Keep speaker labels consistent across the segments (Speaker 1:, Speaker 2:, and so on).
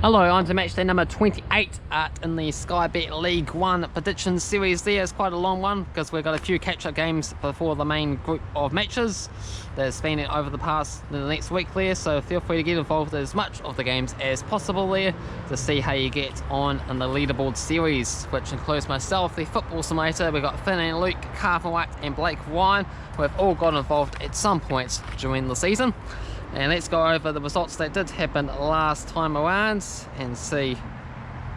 Speaker 1: Hello, on to match day number 28 in the Sky Bet League 1 prediction series there. It's quite a long one because we've got a few catch-up games before the main group of matches that's been over the next week there, so feel free to get involved with as much of the games as possible there to see how you get on in the leaderboard series, which includes myself, the Football Simulator. We've got Finn and Luke, Cavan Wright and Blake Ryan, who have all got involved at some points during the season. And let's go over the results that did happen last time around and see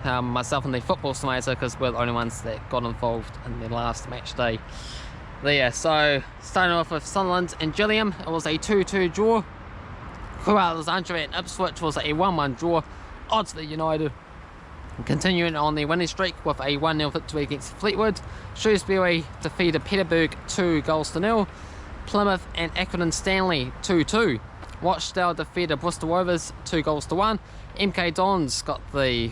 Speaker 1: how myself and the Football Simulator, because we're the only ones that got involved in the last match day there. So starting off with Sunderland and Gillingham, it was a 2-2 draw. Crewe, Alexandra and Ipswich was a 1-1 draw. Oxford United continuing on the winning streak with a 1-0 victory against Fleetwood. Shrewsbury defeated Peterborough 2-0. Plymouth and Accrington Stanley 2-2. Rochdale defeated Bristol Rovers 2-1. MK Dons got the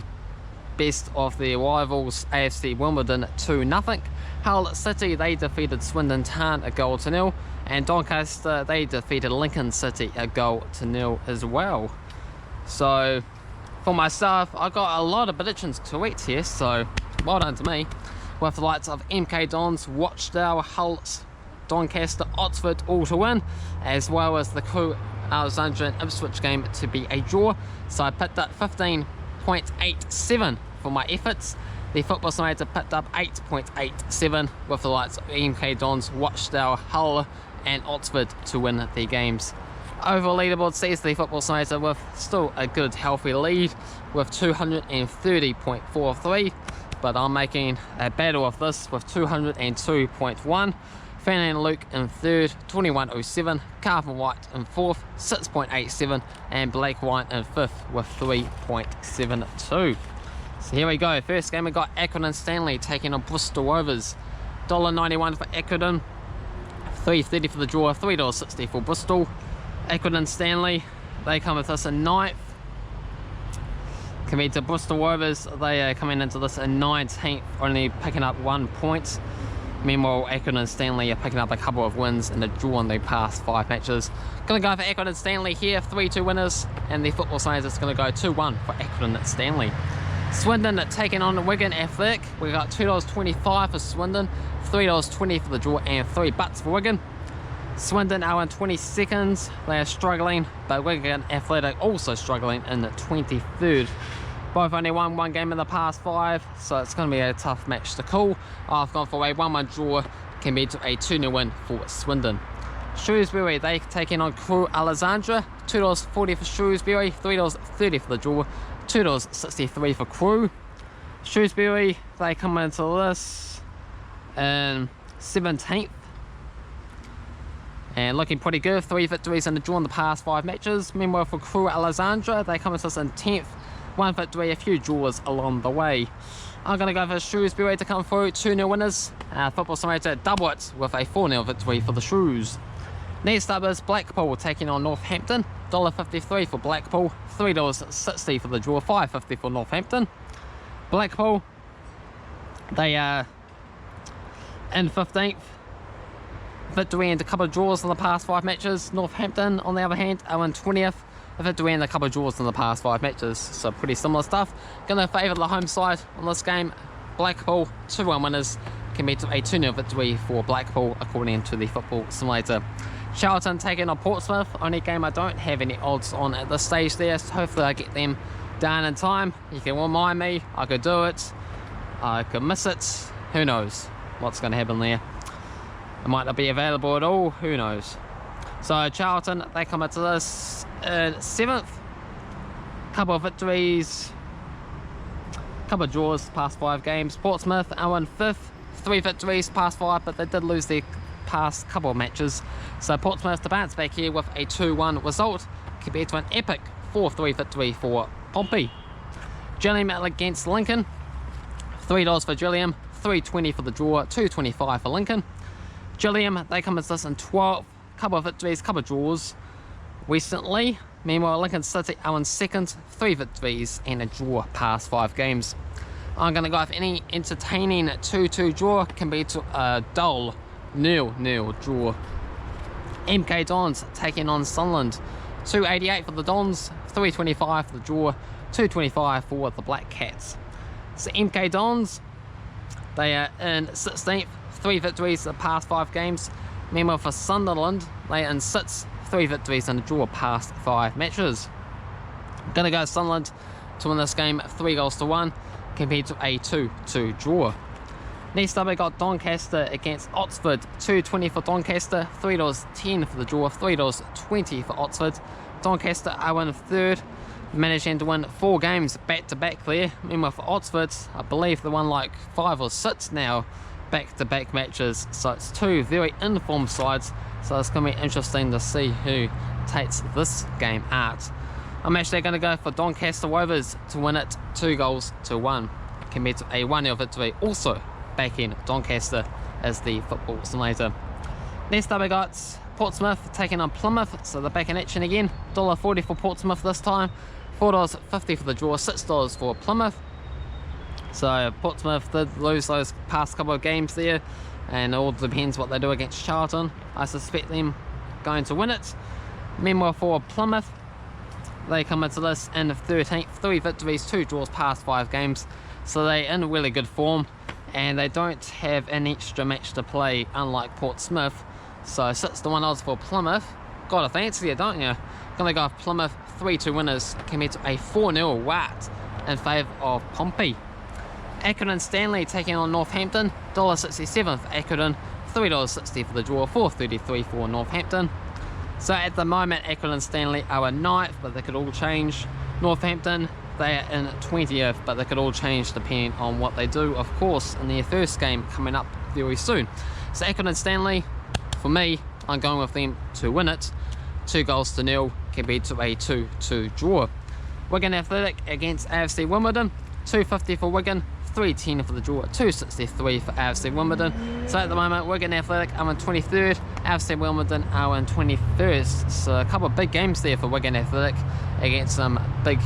Speaker 1: best of their rivals AFC Wimbledon 2-0. Hull City, they defeated Swindon Town 1-0. And Doncaster, they defeated Lincoln City 1-0 as well. So for myself, I got a lot of predictions correct here, so well done to me. With the likes of MK Dons, Rochdale, Hull, Doncaster, Oxford all to win, as well as the Crewe, Alexandra and Ipswich game to be a draw. So I picked up 15.87 for my efforts. The Football Simulator picked up 8.87 with the likes of MK Dons, Rochdale, Hull and Oxford to win the games. Over leaderboard sees the Football Simulator with still a good healthy lead with 230.43, but I'm making a battle of this with 202.1. Finn and Luke in third, 21.07. Cavan Wright in fourth, 6.87. And Blake Ryan in fifth with 3.72. So here we go. First game we got Accrington Stanley taking on Bristol Rovers. $1.91 for Accrington, $3.30 for the draw, $3.60 for Bristol. Accrington Stanley, they come with us in ninth. Compared to Bristol Rovers, they are coming into this in 19th, only picking up 1 point. Meanwhile, Accrington Stanley are picking up a couple of wins in the draw in the past 5 matches. Going to go for Accrington Stanley here, 3-2 winners, and the Football Simulator is going to go 2-1 for Accrington Stanley. Swindon taking on Wigan Athletic. We got $2.25 for Swindon, $3.20 for the draw, and $3 for Wigan. Swindon are in 22nd, they are struggling, but Wigan Athletic also struggling in the 23rd. Both only won one game in the past 5, so it's going to be a tough match to call. I've gone for a 1-1 draw compared to a 2-0 win for Swindon. Shrewsbury, they taking on Crewe Alexandra. $2.40 for Shrewsbury, $3.30 for the draw, $2.63 for Crewe. Shrewsbury, they come into this in 17th. And looking pretty good, 3 victories in the draw in the past 5 matches. Meanwhile for Crewe Alexandra, they come into us in 10th. 1 victory, a few draws along the way. I'm going to go for Shrewsbury to come through, 2-0 winners. Football Simulator double it with a 4-0 victory for the Shrews. Next up is Blackpool taking on Northampton. $1.53 for Blackpool, $3.60 for the draw, $5.50 for Northampton. Blackpool, they are in 15th. Victory and a couple of draws in the past 5 matches. Northampton, on the other hand, are in 20th. A victory and a couple of draws in the past 5 matches, so pretty similar stuff. Going to favour the home side on this game. Blackpool, 2-1 winners, compared to a 2-0 victory for Blackpool, according to the Football Simulator. Charlton taking on Portsmouth, only game I don't have any odds on at this stage there, so hopefully I get them done in time. You can remind me, I could do it, I could miss it, who knows what's going to happen there. It might not be available at all, who knows. So Charlton, they come into this in 7th. Couple of victories, couple of draws past 5 games. Portsmouth are in 5th. 3 victories past 5, but they did lose their past couple of matches. So Portsmouth to bounce back here with a 2-1 result compared to an epic 4-3 victory for Pompey. Gillingham against Lincoln. $3 for Gillingham, $3.20 for the draw, $2.25 for Lincoln. Gillingham, they come into this in 12th. Couple of victories, couple of draws recently. Meanwhile, Lincoln City are in 2nd, 3 victories and a draw past 5 games. I'm going to go with any entertaining 2-2 draw compared to a dull 0-0 draw. MK Dons taking on Sunderland. $2.88 for the Dons, $3.25 for the draw, 225 for the Black Cats. So MK Dons, they are in 16th, 3 victories the past 5 games. Meanwhile for Sunderland, they are in 6th, 3 victories and a draw past 5 matches. I'm going to go Sunderland to win this game 3-1 compared to a 2-2 draw. Next up we got Doncaster against Oxford. 2.20 for Doncaster, $3.10 for the draw, $3.20 for Oxford. Doncaster are in 3rd, managing to win 4 games back to back there. Meanwhile for Oxford, I believe they won like 5 or 6 now back to back matches, so it's 2 very informed sides, so it's going to be interesting to see who takes this game out. I'm actually going to go for Doncaster Rovers to win it 2-1 compared to a 1-0 victory, also back in Doncaster as the Football Simulator. Next up we got Portsmouth taking on Plymouth, so they're back in action again. $1.40 for Portsmouth this time, $4.50 for the draw, $6 for Plymouth. So Portsmouth did lose those past couple of games there, and it all depends what they do against Charlton. I suspect them going to win it. Meanwhile for Plymouth, they come into this in 13th, 3 victories, 2 draws past 5 games, so they're in really good form, and they don't have an extra match to play unlike Portsmouth. So 6-1 odds for Plymouth. Gotta fancy it, don't you? Gonna go with Plymouth 3-2 winners compared to a 4-0 Watt in favour of Pompey. Accrington Stanley taking on Northampton, $1.67 for Accrington, $3.60 for the draw, $4.33 for Northampton. So at the moment Accrington Stanley are in 9th, but they could all change. Northampton, they are in 20th, but they could all change depending on what they do, of course, in their first game coming up very soon. So Accrington Stanley, for me, I'm going with them to win it 2-0 compared to a 2-2 draw. Wigan Athletic against AFC Wimbledon, $2.50 for Wigan, $3.10 for the draw, $2.63 for AFC Wimbledon. So at the moment Wigan Athletic are in 23rd, AFC Wimbledon are in 21st. So a couple of big games there for Wigan Athletic against some big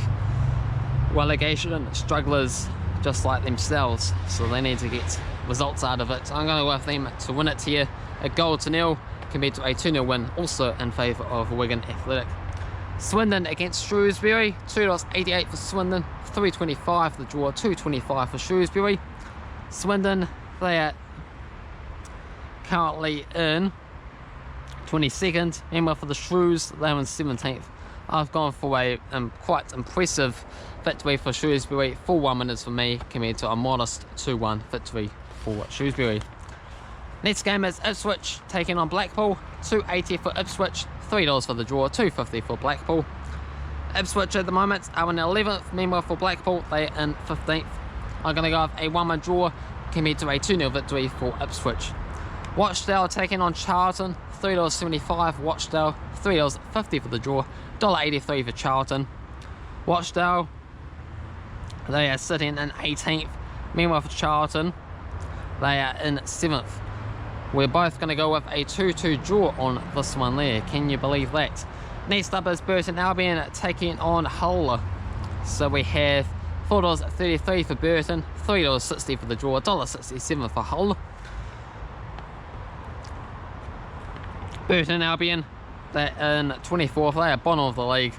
Speaker 1: relegation strugglers just like themselves, so they need to get results out of it. I'm going to go with them to win it here, 1-0 compared to a 2-0 win, also in favour of Wigan Athletic. Swindon against Shrewsbury, $2.88 for Swindon, $3.25 for the draw, $2.25 for Shrewsbury. Swindon, they are currently in 22nd. Meanwhile for the Shrews, they're in 17th. I've gone for a quite impressive victory for Shrewsbury, 4-1 winners for me compared to a modest 2-1 victory for Shrewsbury. Next game is Ipswich taking on Blackpool, $2.80 for Ipswich, $3 for the draw, $2.50 for Blackpool. Ipswich at the moment are in 11th, meanwhile for Blackpool they are in 15th. I'm going to go with a 1-1 draw compared to a 2-0 victory for Ipswich. Rochdale taking on Charlton, $3.75 Rochdale, $3.50 for the draw, $1.83 for Charlton. Rochdale, they are sitting in 18th, meanwhile for Charlton they are in 7th. We're both going to go with a 2-2 draw on this one there, can you believe that? Next up is Burton Albion taking on Hull. So we have $4.33 for Burton, $3.60 for the draw, $1.67 for Hull. Burton Albion, they're in 24th, they are bottom of the league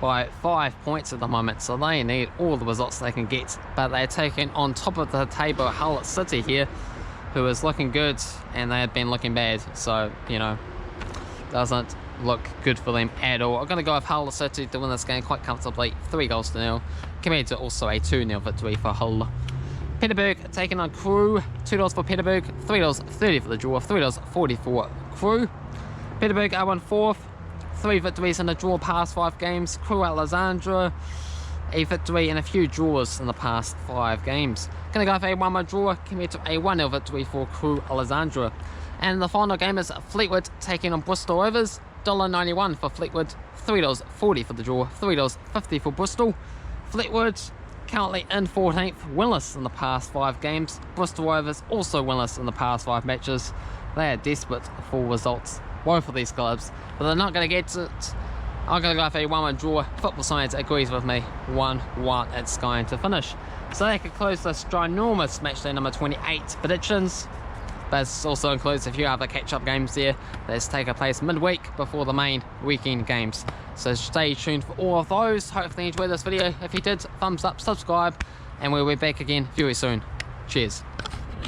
Speaker 1: by 5 points at the moment, so they need all the results they can get, but they're taking on top of the table Hull City here, who is looking good and they have been looking bad, so you know, doesn't look good for them at all. I'm going to go with Hull City to win this game quite comfortably, 3-0 compared to also a 2-0 victory for Hull. Peterborough taking on Crewe, $2 for Peterborough, $3.30 for the draw, $3.40 for Crewe. Peterborough are in 4th, 3 victories and a draw past 5 games. Crewe Alexandra, a victory and a few draws in the past 5 games. Going to go for a 1-1 draw compared to a 1-0 victory for Crewe Alexandra. And the final game is Fleetwood taking on Bristol Rovers, $1.91 for Fleetwood, $3.40 for the draw, $3.50 for Bristol. Fleetwood currently in 14th, winless in the past 5 games. Bristol Rovers also winless in the past 5 matches. They are desperate for results, both of these clubs, but they're not going to get it. I'm going to go for a 1-1 draw. Football Science agrees with me, 1-1 it's going to finish. So that concludes this ginormous matchday number 28 predictions. But this also includes a few other catch-up games there that's taking place midweek before the main weekend games. So stay tuned for all of those. Hopefully you enjoyed this video. If you did, thumbs up, subscribe, and we'll be back again very soon. Cheers.